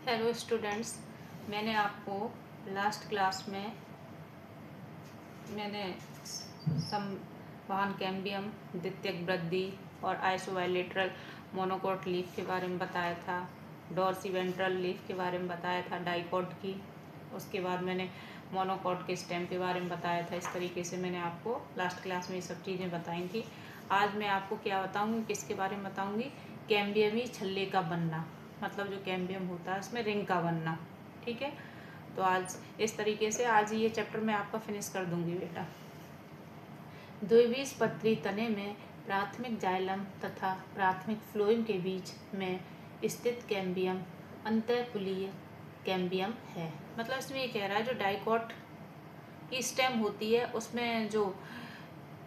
Hello students, मैंने आपको last class में मैंने संवहन कैम्बियम, द्वितीयक वृद्धि और आइसोबाइलेटरल मोनोकोट लीफ के बारे में बताया था। डॉर्सी-वेंट्रल लीफ के बारे में बताया था, डाइकोट की। उसके बाद मैंने मोनोकोट के स्टेम के बारे में बताया था। इस तरीके से मैंने आपको लास्ट क्लास में ये सब चीज़ें बताई थी। आज मैं आपको क्या बताऊँगी, किसके बारे में बताऊँगी? कैम्बियमी छल्ले का बनना, मतलब जो कैम्बियम होता है उसमें रिंग का बनना। ठीक है, तो आज इस तरीके से आज ये चैप्टर मैं आपका फिनिश कर दूंगी बेटा। द्विबीजपत्री तने में प्राथमिक जाइलम तथा प्राथमिक फ्लोएम के बीच में स्थित कैम्बियम अंतःपुलीय कैम्बियम है। मतलब इसमें ये कह रहा है जो डाइकोट की स्टेम होती है उसमें जो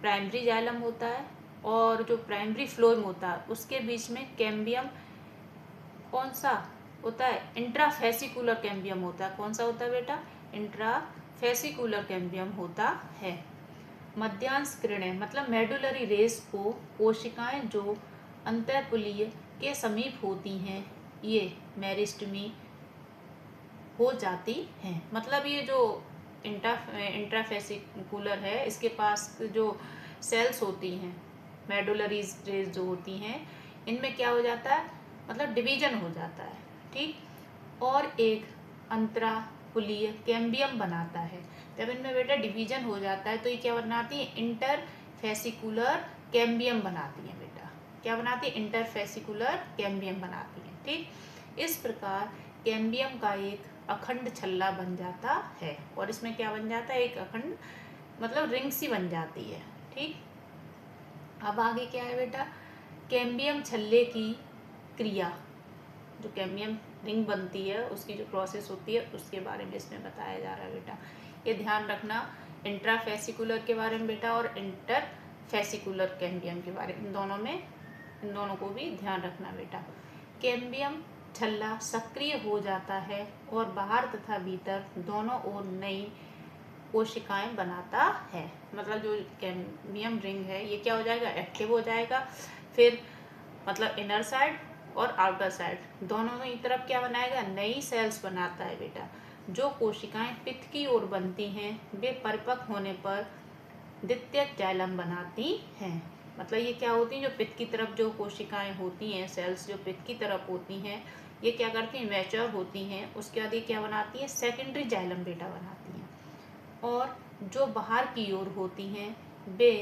प्राइमरी जाइलम होता है और जो प्राइमरी फ्लोएम होता है उसके बीच में कैम्बियम कौन सा होता है? इंट्राफेसिकुलर कैम्बियम होता है। कौन सा होता है बेटा? इंट्राफेसिकुलर कैम्बियम होता है। मध्यांश किरणें मतलब मेडुलरी रेस को कोशिकाएं जो अंतःपुलीय के समीप होती हैं ये मेरिस्टमी हो जाती हैं। मतलब ये जो इंट्राफेसिकुलर है इसके पास जो सेल्स होती हैं, मेडुलरी रेस जो होती हैं, इनमें क्या हो जाता है? मतलब डिवीजन हो जाता है। ठीक, और एक अंतरापुलीय कैम्बियम बनाता है। जब इनमें बेटा डिवीजन हो जाता है तो ये क्या बनाती है? इंटरफेसिकुलर कैम्बियम बनाती है बेटा। क्या बनाती है? इंटरफेसिकुलर कैम्बियम बनाती है। ठीक, इस प्रकार कैम्बियम का एक अखंड छल्ला बन जाता है। और इसमें क्या बन जाता है? एक अखंड मतलब रिंग सी बन जाती है। ठीक, अब आगे क्या है बेटा? कैम्बियम छल्ले की क्रिया, जो कैम्बियम रिंग बनती है उसकी जो प्रोसेस होती है उसके बारे में इसमें बताया जा रहा है बेटा। ये ध्यान रखना, इंट्राफेसिकुलर के बारे में बेटा और इंटरफेसिकुलर कैम्बियम के बारे में, इन दोनों को भी ध्यान रखना बेटा। कैम्बियम छल्ला सक्रिय हो जाता है और बाहर तथा भीतर दोनों ओर नई कोशिकाएं बनाता है। मतलब जो कैम्बियम रिंग है ये क्या हो जाएगा? एक्टिव हो जाएगा। फिर मतलब इनर साइड और आउटर साइड दोनों ही तरफ क्या बनाएगा? नई सेल्स बनाता है बेटा। जो कोशिकाएं पित्त की ओर बनती हैं वे परिपक्व होने पर द्वितीयक जाइलम बनाती हैं। मतलब ये क्या होती हैं? जो पित्त की तरफ जो कोशिकाएं होती हैं, सेल्स जो पित्त की तरफ होती हैं, ये क्या करती हैं? मैच्योर होती हैं। उसके बाद ये क्या बनाती हैं? सेकेंडरी जाइलम बेटा बनाती हैं। और जो बाहर की ओर होती हैं वे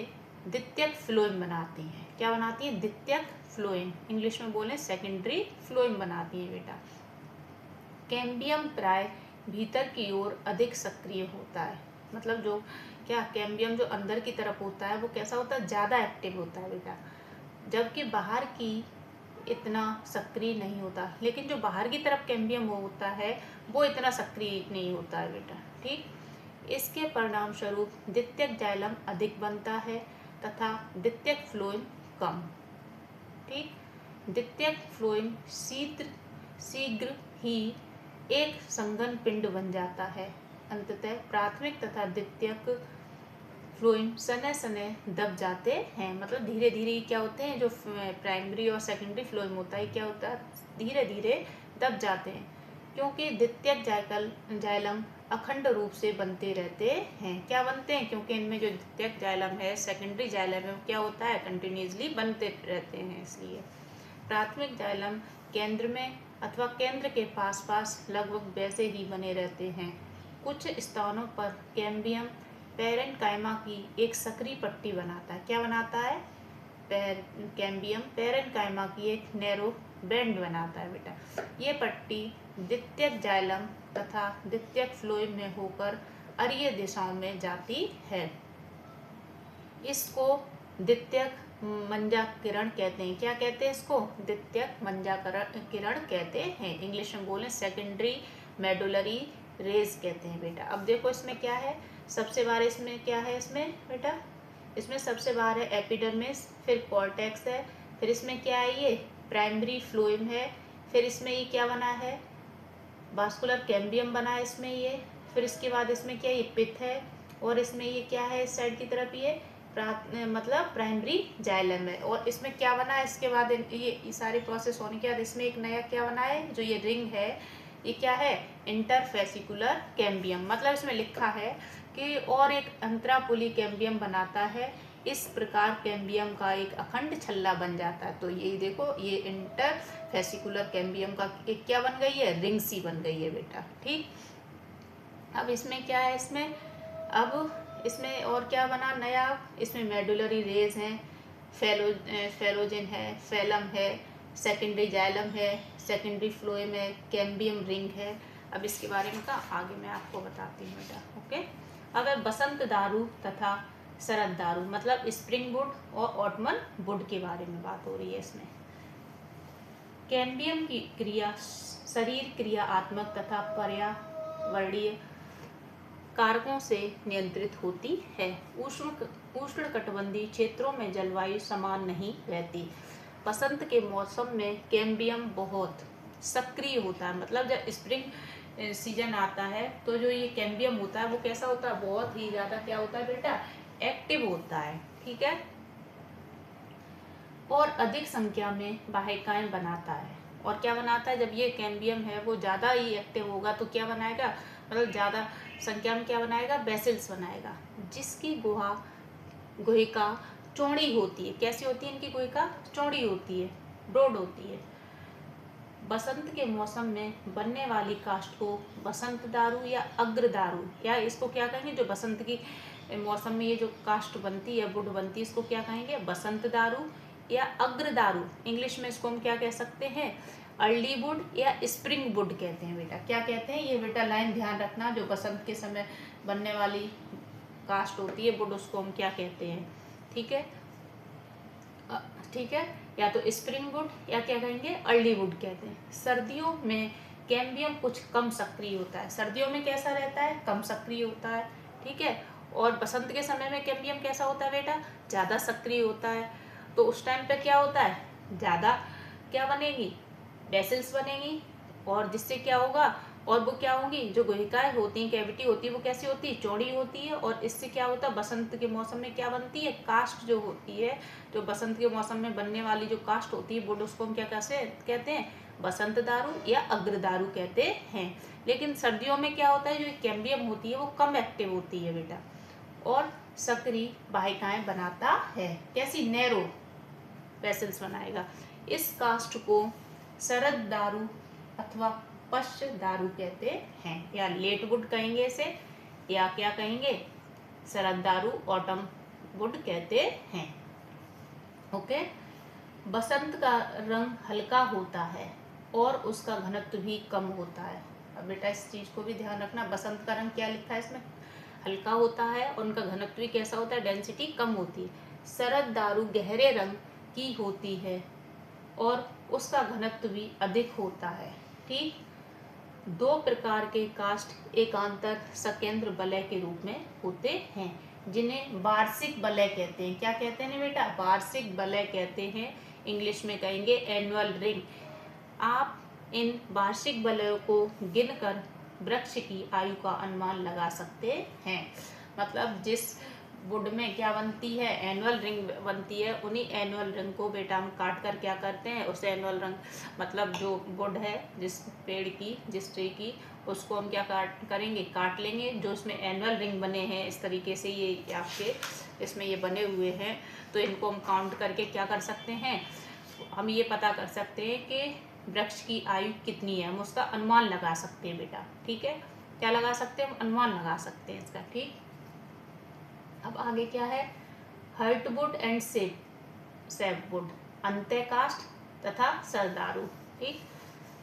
द्वितीयक फ्लोएम बनाती हैं। क्या बनाती हैं? द्वितीयक फ्लोएम, इंग्लिश में बोले सेकेंडरी फ्लोएम बनाती हैं बेटा। कैम्बियम प्राय भीतर की ओर अधिक सक्रिय होता है। मतलब जो क्या कैम्बियम जो अंदर की तरफ होता है वो कैसा होता है? ज़्यादा एक्टिव होता है बेटा, जबकि बाहर की इतना सक्रिय नहीं होता। लेकिन जो बाहर की तरफ कैम्बियम होता है वो इतना सक्रिय नहीं होता है बेटा। ठीक, इसके परिणाम स्वरूप द्वितीयक जाइलम अधिक बनता है तथा द्वितीयक फ्लोएम कम। ठीक, द्वितीयक फ्लोएम शीघ्र ही एक संघन पिंड बन जाता है। अंततः प्राथमिक तथा द्वितीयक फ्लोएम समय समय दब जाते हैं। मतलब धीरे धीरे क्या होते हैं? जो प्राइमरी और सेकेंडरी फ्लोएम होता है क्या होता है? धीरे धीरे दब जाते हैं, क्योंकि द्वितीयक जाइलम अखंड रूप से बनते रहते हैं। क्या बनते हैं? क्योंकि इनमें जो द्वितीयक जाइलम है, सेकेंडरी जाइलम है, वो क्या होता है? कंटिन्यूसली बनते रहते हैं। इसलिए प्राथमिक जाइलम केंद्र में अथवा केंद्र के पास पास लगभग वैसे ही बने रहते हैं। कुछ स्थानों पर कैम्बियम पैरेन्काइमा की एक सक्रिय पट्टी बनाता है। क्या बनाता है? कैम्बियम पैरेन्काइमा की एक नैरो बैंड बनाता है बेटा। ये पट्टी द्वितीयक जाइलम तथा द्वितीयक फ्लोएम में होकर अरीय दिशाओं में जाती है। इसको द्वितीयक मंजा किरण कहते हैं। क्या कहते हैं इसको? द्वितीयक मंजा किरण कहते हैं। इंग्लिश में बोले सेकेंडरी मेडुलरी रेज कहते हैं बेटा। अब देखो इसमें क्या है? सबसे बाहर इसमें क्या है? इसमें बेटा इसमें सबसे बाहर है एपिडर्मिस, फिर कॉर्टेक्स है, फिर इसमें क्या है? ये प्राइमरी फ्लोएम है, फिर इसमें ये क्या बना है? वास्कुलर कैम्बियम बना है इसमें ये। फिर इसके बाद इसमें क्या? ये पित्त है, और इसमें ये क्या है? इस साइड की तरफ ये मतलब प्राइमरी जाइलम है। और इसमें क्या बना है? इसके बाद ये सारी प्रोसेस होने के बाद इसमें एक नया क्या बना है? जो ये रिंग है ये क्या है, इंटरफेसिकुलर कैम्बियम, मतलब इसमें लिखा है कि और एक अंतरापुली कैम्बियम बनाता है, इस प्रकार कैम्बियम का एक अखंड छल्ला बन जाता है। तो ये देखो, ये इंटरफेसिकुलर कैम्बियम का एक क्या बन गई है, रिंग सी बन गई है बेटा। ठीक, अब इसमें क्या है, अब इसमें और क्या बना नया, इसमें मेडुलरी रेज हैं, फेलोजिन है, फेलम है, सेकेंडरी जाइलम है, सेकेंडरी फ्लोएम है, कैम्बियम रिंग है। अब इसके बारे में का आगे मैं आपको बताती हूँ बेटा। ओके, अब है बसंत दारू तथा शरद दारू, मतलब स्प्रिंग वुड और ऑटमन वुड के बारे में बात हो रही है इसमें। कैम्बियम की क्रिया शरीर क्रियात्मक तथा पर्यावरणीय कारकों से नियंत्रित होती है। उष्णकटिबंधीय क्षेत्रों में जलवायु समान नहीं रहती। बसंत के मौसम में कैम्बियम बहुत सक्रिय होता है, मतलब जब स्प्रिंग सीजन आता है तो जो ये कैम्बियम होता है वो कैसा होता है, बहुत ही ज़्यादा क्या होता है बेटा, एक्टिव होता है। ठीक है, और अधिक संख्या में वाहिकाएं बनाता है। और क्या बनाता है, जब ये कैम्बियम है वो ज़्यादा ही एक्टिव होगा तो क्या बनाएगा, मतलब ज़्यादा संख्या में क्या बनाएगा, वेसल्स बनाएगा, जिसकी गुहिका चौड़ी होती है। कैसी होती है इनकी गुहिका, चौड़ी होती है, ब्रॉड होती है। बसंत के मौसम में बनने वाली काष्ठ को बसंत दारू या अग्र दारू, या इसको क्या कहेंगे, जो बसंत की मौसम में ये जो काष्ठ बनती है, वुड बनती है, इसको क्या कहेंगे, बसंत दारू या अग्र दारू। इंग्लिश में इसको हम क्या कह सकते हैं, अर्ली वुड या स्प्रिंग वुड कहते हैं बेटा। क्या कहते हैं ये बेटा, लाइन ध्यान रखना, जो बसंत के समय बनने वाली काष्ठ होती है, वुड, उसको हम क्या कहते हैं। ठीक है, ठीक है, या तो स्प्रिंग वुड या क्या कहेंगे, अर्ली वुड कहते हैं। सर्दियों में कैम्बियम कुछ कम सक्रिय होता है। सर्दियों में कैसा रहता है, कम सक्रिय होता है। ठीक है, और बसंत के समय में कैम्बियम कैसा होता है बेटा, ज़्यादा सक्रिय होता है। तो उस टाइम पे क्या होता है, ज़्यादा क्या बनेगी, वेसल्स बनेगी, और जिससे क्या होगा, और वो क्या होंगी, जो गुहिकाएं होती हैं, कैविटी होती है, वो कैसी होती है, चौड़ी होती है। और इससे क्या होता है, बसंत के मौसम में क्या बनती है, काष्ठ जो होती है, जो बसंत के मौसम में बनने वाली जो काष्ठ होती है, वो उसको हम क्या कैसे कहते हैं, बसंत दारू या अग्र दारू कहते हैं। लेकिन सर्दियों में क्या होता है, जो कैम्बियम होती है वो कम एक्टिव होती है बेटा, और सक्रिय वाहिकाएं बनाता है। कैसी, नैरो वेसल्स बनाएगा। इस काष्ठ को शरद दारू अथवा पश्च दारू कहते हैं, या लेट वुड कहेंगे इसे, या क्या कहेंगे, शरद दारू, ऑटम वुड कहते हैं। ओके, बसंत का रंग हल्का होता है और उसका घनत्व भी कम होता है। अब बेटा इस चीज को भी ध्यान रखना, बसंत का रंग क्या लिखा है इसमें, हल्का होता है, और उनका घनत्व भी कैसा होता है, डेंसिटी कम होती है। शरद दारू गहरे रंग की होती है और उसका घनत्व भी अधिक होता है। ठीक, दो प्रकार के काष्ठ एकांतर सकेंद्र वलय के रूप में होते हैं, जिन्हें वार्षिक वलय कहते हैं। क्या कहते हैं बेटा, वार्षिक वलय कहते हैं, इंग्लिश में कहेंगे एनुअल रिंग। आप इन वार्षिक वलयों को गिनकर वृक्ष की आयु का अनुमान लगा सकते हैं। मतलब जिस वुड में क्या बनती है, एनुअल रिंग बनती है, उन्हीं एनुअल रिंग को बेटा हम काट कर क्या करते हैं, उस एनुअल रिंग, मतलब जो वुड है, जिस पेड़ की, जिस ट्री की, उसको हम क्या करेंगे, काट लेंगे। जो इसमें एनुअल रिंग बने हैं, इस तरीके से ये आपके इसमें ये बने हुए हैं, तो इनको हम काउंट करके क्या कर सकते हैं, हम ये पता कर सकते हैं कि वृक्ष की आयु कितनी है, हम उसका अनुमान लगा सकते हैं बेटा। ठीक है, क्या लगा सकते हैं, हम अनुमान लगा सकते हैं इसका। ठीक, अब आगे क्या है, हर्टवुड एंड सेपवुड, अंत्यकाष्ठ तथा सरदारू। ठीक,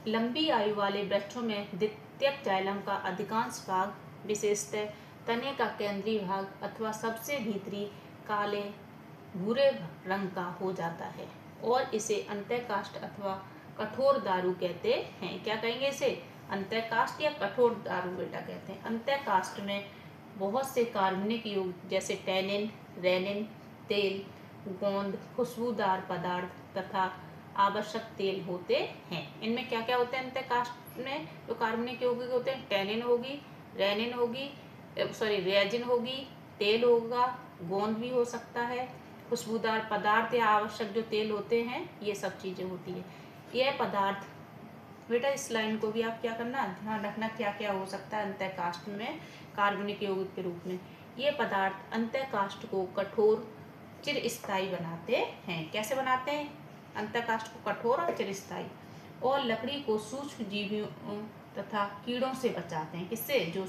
लंबी आयु वाले वृक्षों में द्वितीयक जाइलम का अधिकांश भाग, विशेषतः तने का केंद्रीय भाग अथवा सबसे भीतरी काले भूरे रंग का हो जाता है, और इसे अंत्यकाष्ठ अथवा कठोर दारू कहते हैं। क्या कहेंगे इसे, अंत्यकाष्ठ या कठोर दारू बेटा कहते हैं। अंत्यकाष्ठ में बहुत से कार्बनिक युग्म जैसे टैनिन, रेनिन, तेल, गोंद, खुशबूदार पदार्थ तथा आवश्यक तेल होते हैं। इनमें क्या क्या होते हैं, अंत्यकाष्ठ में जो कार्बनिक यौगिक होते हैं, टैनिन होगी, रेनिन होगी, रेजिन होगी, तेल होगा, गोंद भी हो सकता है, खुशबूदार पदार्थ या आवश्यक जो तेल होते हैं, ये सब चीज़ें होती है। यह पदार्थ बेटा इस लाइन को भी आप क्या करना, ध्यान रखना क्या क्या हो सकता है अंतःकाष्ठ में कार्बनिक यौगिक के रूप में। ये पदार्थ अंतःकाष्ठ को कठोर चिरस्थायी बनाते हैं। कैसे बनाते हैं? अंतःकाष्ठ को कठोर और चिरस्थायी, और लकड़ी को सूक्ष्म जीवियों तथा कीड़ों से बचाते हैं। किससे? जो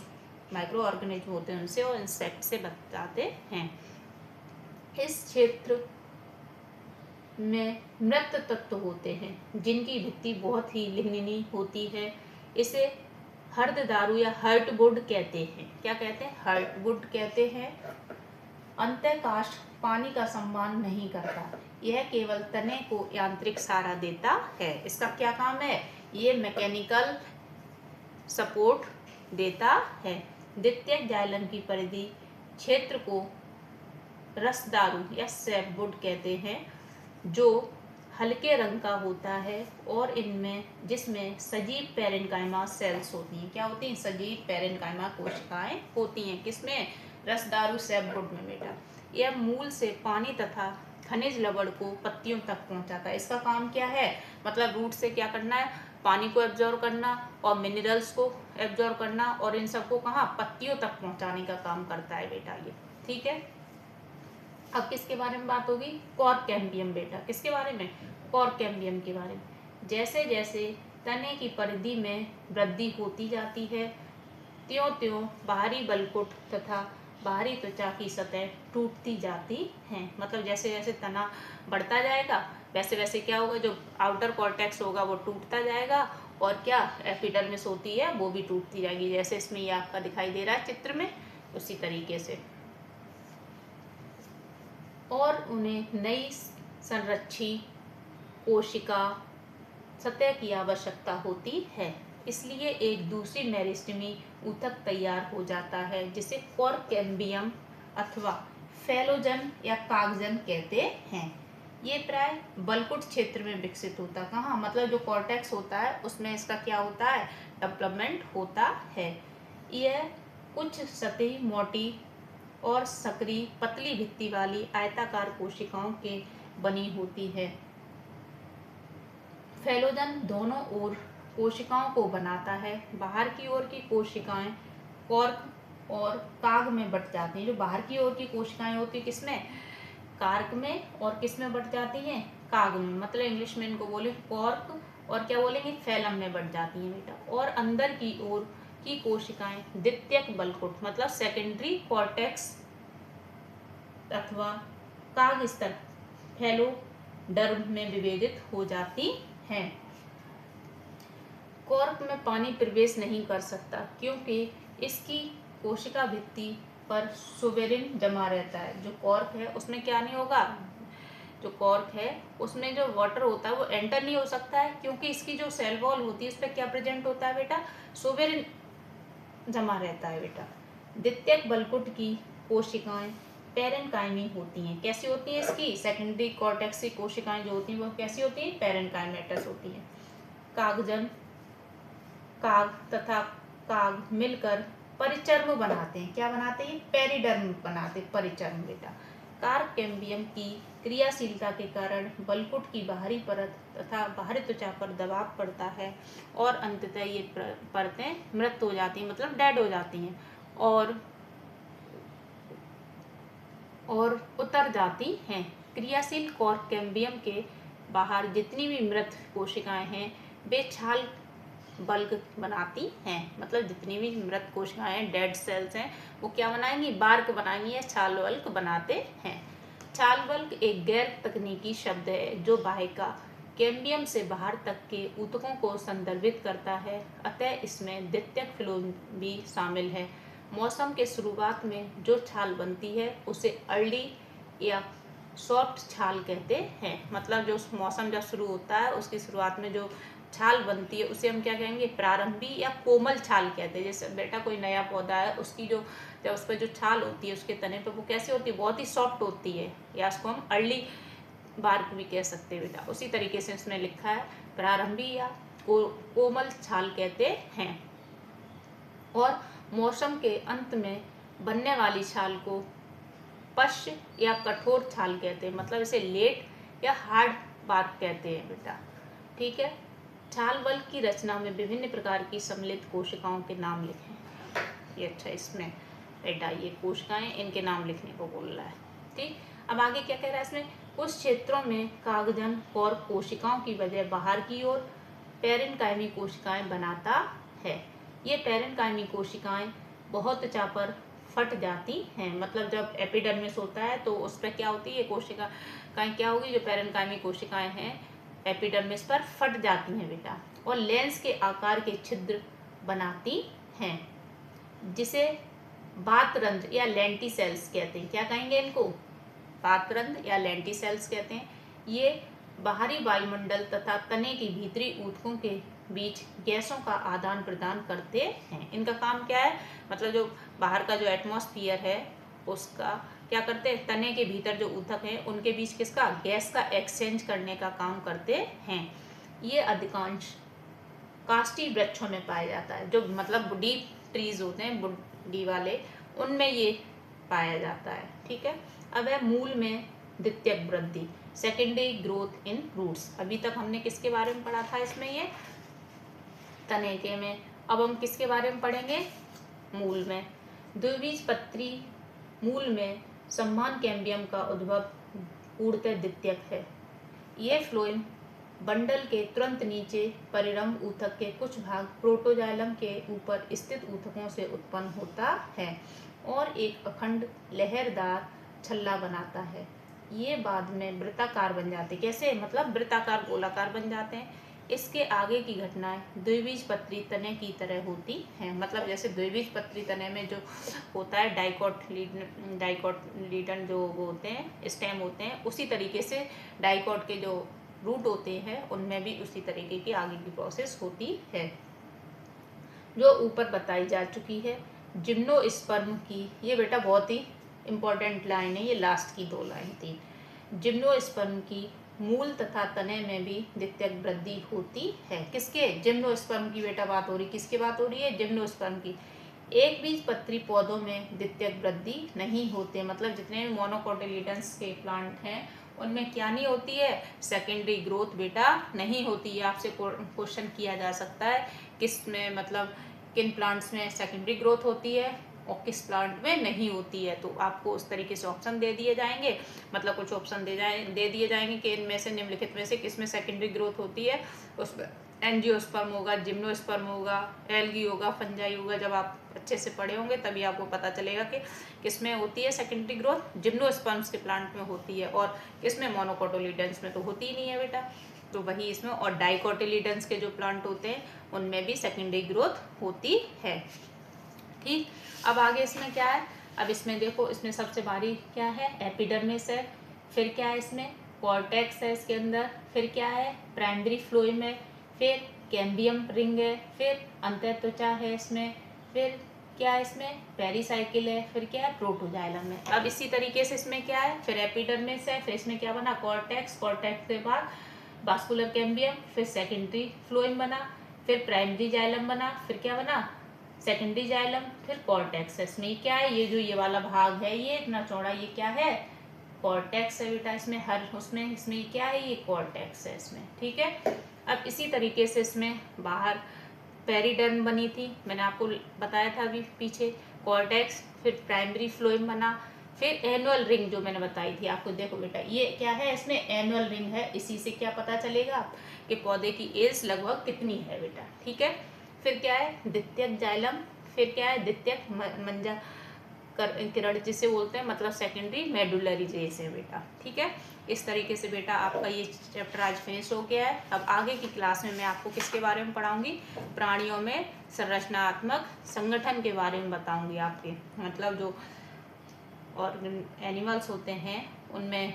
माइक्रो ऑर्गेनिज्म होते हैं उनसे और इंसेक्ट से बचाते हैं। इस क्षेत्र में मृत तत्व होते हैं जिनकी भित्ति बहुत ही लिग्निनी होती है। इसे हर्द दारू या हर्टवुड कहते हैं। क्या कहते हैं? हर्टवुड कहते हैं। अंतःकाष्ठ पानी का सम्मान नहीं करता, यह केवल तने को यांत्रिक सहारा देता है। इसका क्या काम है? ये मैकेनिकल सपोर्ट देता है। द्वितीयक जाइलम की परिधि क्षेत्र को रसदारू या सैपवुड कहते हैं, जो हल्के रंग का होता है और इनमें जिसमें सजीव पेरेन्काइमा सेल्स होती हैं। क्या होती हैं? सजीव पेरेन्काइमा कोशिकाएं होती हैं। किसमें? रसदारू सैपवुड में बेटा। यह मूल से पानी तथा खनिज लवण को पत्तियों तक पहुंचाता है। इसका काम क्या है? मतलब रूट से क्या करना है? पानी को एब्जॉर्ब करना और मिनरल्स को एब्जॉर्ब करना, और इन सबको कहाँ? पत्तियों तक पहुंचाने का काम करता है बेटा ये। ठीक है। अब किसके बारे में बात होगी? कॉर्क कैम्बियम बेटा। किसके बारे में? कॉर्क कैम्बियम के बारे में। जैसे जैसे तने की परिधि में वृद्धि होती जाती है, त्यों त्यों बाहरी बलकुट तथा बाहरी त्वचा की सतह टूटती जाती हैं। मतलब जैसे जैसे तना बढ़ता जाएगा वैसे वैसे क्या होगा? जो आउटर कॉर्टेक्स होगा वो टूटता जाएगा, और क्या एपिडर्मिस होती है वो भी टूटती जाएगी। जैसे इसमें ये आपका दिखाई दे रहा है चित्र में, उसी तरीके से। और उन्हें नई संरक्षी कोशिका सतह की आवश्यकता होती है। इसलिए एक दूसरी मेरिस्टेमी ऊतक तैयार हो जाता है जिसे कॉर्क कैम्बियम अथवा फेलोजन या कागजन कहते हैं। ये प्राय बलकुट क्षेत्र में विकसित होता। कहाँ? मतलब जो कॉर्टेक्स होता है उसमें इसका क्या होता है? डेवलपमेंट होता है। यह कुछ सतही मोटी और सक्रिय पतली भित्ति वाली आयताकार कोशिकाओं के बनी होती है। फेलोजन दोनों ओर कोशिकाओं को बनाता है। बाहर की ओर की कोशिकाएं कॉर्क और काग में बट जाती हैं। जो बाहर की ओर की कोशिकाएं होती है किसमें? कार्क में, और किसमें बट जाती हैं? काग में। मतलब इंग्लिश में इनको बोले कॉर्क, और क्या बोलेंगे? फैलम में बट जाती हैं बेटा। और अंदर की ओर की कोशिकाएं द्वितीयक बलकुट मतलब सेकेंडरी कॉर्टेक्स अथवा काग स्तर फेलोडर्म में विभेदित हो जाती हैं। कॉर्क में पानी प्रवेश नहीं कर सकता क्योंकि इसकी कोशिका भित्ति पर सोवेरिन जमा रहता है। जो कॉर्क है उसमें क्या नहीं होगा? जो कॉर्क है उसमें जो वाटर होता है वो एंटर नहीं हो सकता है, क्योंकि इसकी जो सेल वॉल होती है उस पर क्या प्रेजेंट होता है बेटा? सोवेरिन जमा रहता है बेटा। द्वितीयक बलकुट की कोशिकाएं पेरेन्काइमी होती हैं। कैसी होती हैं? इसकी सेकेंडरी कॉर्टेक्स की कोशिकाएं जो होती हैं वो कैसी होती हैं? पेरेन्काइमेटस होती हैं। कागजन काग तथा काग मिलकर परिचर्म बनाते हैं। क्या बनाते हैं? पेरिडर्म बनाते हैं, परिचर्म बेटा। कॉर्क कैम्बियम की क्रियाशीलता के कारण बलकुट की बाहरी परत तथा बाहरी त्वचा पर दबाव पड़ता है और अंततः ये परतें मृत हो जाती हैं, मतलब डेड हो जाती हैं और उतर जाती हैं। क्रियाशील कॉर्क कैम्बियम के बाहर जितनी भी मृत कोशिकाएं हैं वे छाल बल्क बनाती हैं। मतलब जितनी भी मृत कोशिकाएं डेड सेल्स हैं वो क्या बनाएंगी? बार्क बनाएंगी या छाल बल्क बनाते हैं। छाल बल्क एक गैर तकनीकी शब्द है जो बाह्यिका कैम्बियम से बाहर तक के ऊतकों को संदर्भित करता है, अतः इसमें द्वितीयक फ्लोएम भी शामिल है। मौसम के शुरुआत में जो छाल बनती है उसे अर्ली या सॉफ्ट छाल कहते हैं। मतलब जो मौसम जब शुरू होता है उसकी शुरुआत में जो छाल बनती है उसे हम क्या कहेंगे? प्रारंभी या कोमल छाल कहते हैं। जैसे बेटा कोई नया पौधा है उसकी जो जब उस पर जो छाल होती है उसके तने पर वो कैसी होती है? बहुत ही सॉफ्ट होती है, या उसको हम अर्ली बार्क भी कह सकते हैं बेटा। उसी तरीके से उसने लिखा है प्रारंभी या कोमल छाल कहते हैं। और मौसम के अंत में बनने वाली छाल को पश्च या कठोर छाल कहते हैं। मतलब इसे लेट या हार्ड बार्क कहते हैं बेटा। ठीक है। छाल बल्ब की रचना में विभिन्न प्रकार की सम्मिलित कोशिकाओं के नाम लिखें। ये अच्छा, इसमें बेटा ये कोशिकाएं, इनके नाम लिखने को बोल रहा है। ठीक, अब आगे क्या कह रहा है इसमें, कुछ क्षेत्रों में कागजन और कोशिकाओं की वजह बाहर की ओर पेरेन्काइमी कोशिकाएं बनाता है। ये पेरेन्काइमी कोशिकाएं बहुत चापर फट जाती हैं। मतलब जब एपिडर्मिस होता है तो उस पर क्या होती है, ये कोशिकाएं क्या होगी, जो पेरेन्काइमी कोशिकाएं हैं एपिडर्मिस पर फट जाती हैं बेटा, और लेंस के आकार के छिद्र बनाती हैं, जिसे बातरंध्र या लेंटिसेल्स कहते हैं। क्या कहेंगे इनको, बातरंध्र या लेंटिसेल्स कहते हैं। ये बाहरी वायुमंडल तथा तने की भीतरी ऊतकों के बीच गैसों का आदान प्रदान करते हैं। इनका काम क्या है, मतलब जो बाहर का जो एटमॉस्फेयर है उसका क्या करते हैं, तने के भीतर जो ऊतक है उनके बीच किसका, गैस का एक्सचेंज करने का काम करते हैं। ये अधिकांश काष्ठी वृक्षों में पाया जाता है, जो मतलब डीप ट्रीज होते हैं, बुड्डी वाले, उनमें ये पाया जाता है। ठीक है, अब है मूल में द्वितीयक वृद्धि, सेकेंडरी ग्रोथ इन रूट्स। अभी तक हमने किसके बारे में पढ़ा था इसमें, ये तने के में। अब हम किसके बारे में पढ़ेंगे, मूल में। द्विबीजपत्री मूल में सम्मान कैम्बियम का उद्भव पूर्णतः द्वितीयक है। ये फ्लोएम बंडल के तुरंत नीचे परिरंभ ऊतक के कुछ भाग प्रोटोजाइलम के ऊपर स्थित ऊतकों से उत्पन्न होता है और एक अखंड लहरदार छल्ला बनाता है। ये बाद में वृत्ताकार बन जाते, कैसे, मतलब वृत्ताकार गोलाकार बन जाते हैं। इसके आगे की घटनाएं द्विबीजपत्री तने की तरह होती हैं। मतलब जैसे द्विबीजपत्री तने में जो होता है डाइकोटिलीडन जो वो होते हैं, स्टेम होते हैं, उसी तरीके से डाइकोट के जो रूट होते हैं उनमें भी उसी तरीके की आगे की प्रोसेस होती है जो ऊपर बताई जा चुकी है। जिम्नोस्पर्म की, ये बेटा बहुत ही इम्पोर्टेंट लाइन है, ये लास्ट की 2 लाइन थी। जिम्नोस्पर्म की मूल तथा तने में भी द्वितीयक वृद्धि होती है। किसके, जिम्नोस्पर्म की बेटा बात हो रही, किसकी बात हो रही है, जिम्नोस्पर्म की। एक बीजपत्री पौधों में द्वितीयक वृद्धि नहीं होते, मतलब जितने भी मोनोकोटिलीडन्स के प्लांट हैं उनमें क्या नहीं होती है, सेकेंडरी ग्रोथ बेटा नहीं होती है। आपसे क्वेश्चन किया जा सकता है किस में, मतलब किन प्लांट्स में सेकेंडरी ग्रोथ होती है और किस प्लांट में नहीं होती है। तो आपको उस तरीके से ऑप्शन दे दिए जाएंगे, मतलब कुछ ऑप्शन दे दिए जाएंगे कि इनमें से, निम्नलिखित में से किस में सेकेंडरी ग्रोथ होती है। उसमें एंजियोस्पर्म होगा, जिम्नोस्पर्म होगा, एल्गी होगा, फंजाई होगा। जब आप अच्छे से पढ़े होंगे तभी आपको पता चलेगा कि किसमें होती है सेकेंडरी ग्रोथ, जिम्नोस्पर्म्स के प्लांट में होती है, और किसमें, मोनोकोटिलीडन्स में तो होती ही नहीं है बेटा। तो वही इसमें, और डाइकोटिलीडन्स के जो प्लांट होते हैं उनमें भी सेकेंडरी ग्रोथ होती है। ठीक, अब आगे इसमें क्या है, अब इसमें देखो, इसमें सबसे भारी क्या है, एपिडर्मिस है, फिर क्या है इसमें, कॉर्टेक्स है इसके अंदर, फिर क्या है, प्राइमरी फ्लोएम है, फिर कैम्बियम रिंग है, फिर अंतःत्वचा है इसमें, फिर क्या है इसमें, पेरिसाइकिल है, फिर क्या है, प्रोटोजाइलम है। अब इसी तरीके से इसमें क्या है, फिर एपिडर्मिस है, फिर इसमें क्या बना, कॉर्टेक्स, कॉर्टेक्स के बाद वास्कुलर कैम्बियम, फिर सेकेंडरी फ्लोएम बना, फिर प्राइमरी जाइलम बना, फिर क्या बना, सेकेंडरी जाइलम, फिर कॉर्टेक्स। इसमें क्या है, ये जो ये वाला भाग है ये इतना चौड़ा, ये क्या है, कॉर्टेक्स है बेटा। इसमें हर उसमें इसमें क्या है, ये कॉर्टेक्स है इसमें। ठीक है, अब इसी तरीके से इसमें बाहर पेरिडर्म बनी थी, मैंने आपको बताया था अभी पीछे, कॉर्टेक्स, फिर प्राइमरी फ्लोएम बना, फिर एनुअल रिंग जो मैंने बताई थी आपको। देखो बेटा ये क्या है, इसमें एनुअल रिंग है, इसी से क्या पता चलेगा कि पौधे की एज लगभग कितनी है बेटा। ठीक है, फिर क्या है, द्वितीयक जाइलम, फिर क्या है, द्वितीयक मंजा किरण जिसे बोलते हैं, मतलब सेकेंडरी मेडुलरी रेस है बेटा। ठीक है, इस तरीके से बेटा आपका ये चैप्टर आज फिनिश हो गया है। अब आगे की क्लास में मैं आपको किसके बारे में पढ़ाऊंगी, प्राणियों में संरचनात्मक संगठन के बारे में बताऊंगी आपके, मतलब जो और एनिमल्स होते हैं उनमें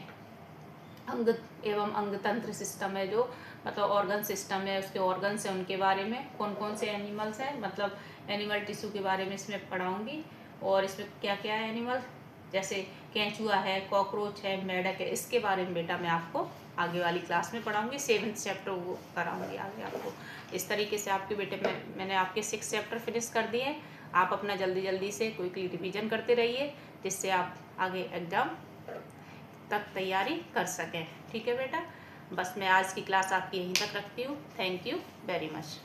अंग एवं अंगतंत्र सिस्टम है, जो मतलब ऑर्गन सिस्टम है, उसके ऑर्गन्स हैं, उनके बारे में कौन कौन से एनिमल्स हैं, मतलब एनिमल टिश्यू के बारे में इसमें पढ़ाऊंगी। और इसमें क्या क्या है एनिमल, जैसे केंचुआ है, कॉकरोच है, मेढक है, इसके बारे में बेटा मैं आपको आगे वाली क्लास में पढ़ाऊंगी। 7th चैप्टर वो कराऊंगी आगे आपको। इस तरीके से आपके बेटे मैंने आपके 6 चैप्टर फिनिश कर दिए हैं। आप अपना जल्दी जल्दी से क्विकली रिवीजन करते रहिए, जिससे आप आगे एग्जाम तक तैयारी कर सकें। ठीक है बेटा, बस मैं आज की क्लास आपकी यहीं तक रखती हूँ। Thank you very much.